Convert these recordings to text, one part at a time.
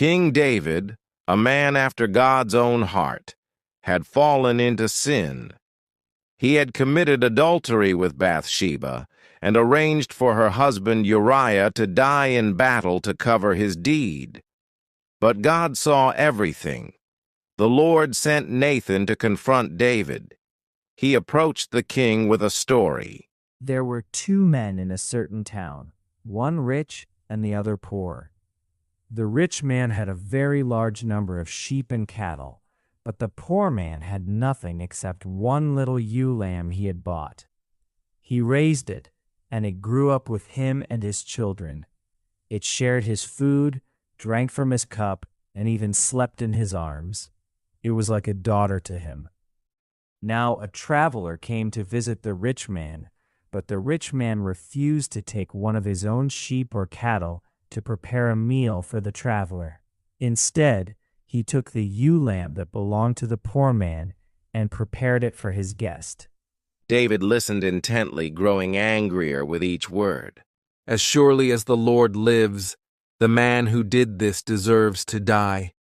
King David, a man after God's own heart, had fallen into sin. He had committed adultery with Bathsheba and arranged for her husband Uriah to die in battle to cover his deed. But God saw everything. The Lord sent Nathan to confront David. He approached the king with a story. There were two men in a certain town, one rich and the other poor. The rich man had a very large number of sheep and cattle, but the poor man had nothing except one little ewe lamb he had bought. He raised it, and it grew up with him and his children. It shared his food, drank from his cup, and even slept in his arms. It was like a daughter to him. Now a traveler came to visit the rich man, but the rich man refused to take one of his own sheep or cattle to prepare a meal for the traveler. Instead, he took the ewe lamb that belonged to the poor man and prepared it for his guest. David listened intently, growing angrier with each word. As surely as the Lord lives, the man who did this deserves to die.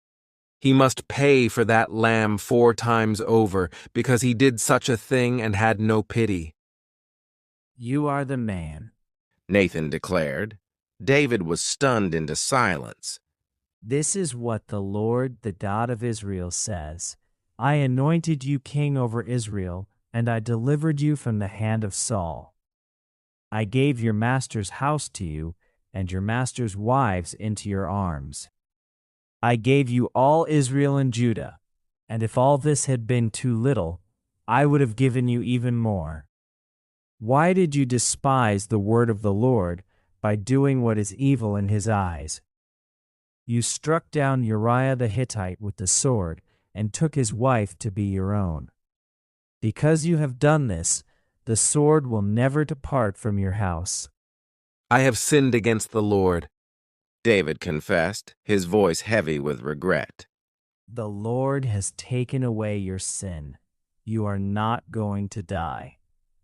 He must pay for that lamb 4 times over, because he did such a thing and had no pity. You are the man, Nathan declared. David was stunned into silence. This is what the Lord, the God of Israel, says. I anointed you king over Israel, and I delivered you from the hand of Saul. I gave your master's house to you, and your master's wives into your arms. I gave you all Israel and Judah, and if all this had been too little, I would have given you even more. Why did you despise the word of the Lord by doing what is evil in his eyes? You struck down Uriah the Hittite with the sword and took his wife to be your own. Because you have done this, the sword will never depart from your house. I have sinned against the Lord, David confessed, his voice heavy with regret. The Lord has taken away your sin. You are not going to die.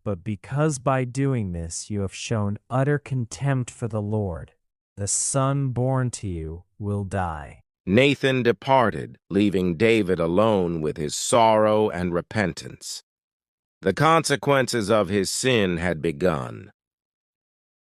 But because by doing this you have shown utter contempt for the Lord, the son born to you will die. Nathan departed, leaving David alone with his sorrow and repentance. The consequences of his sin had begun.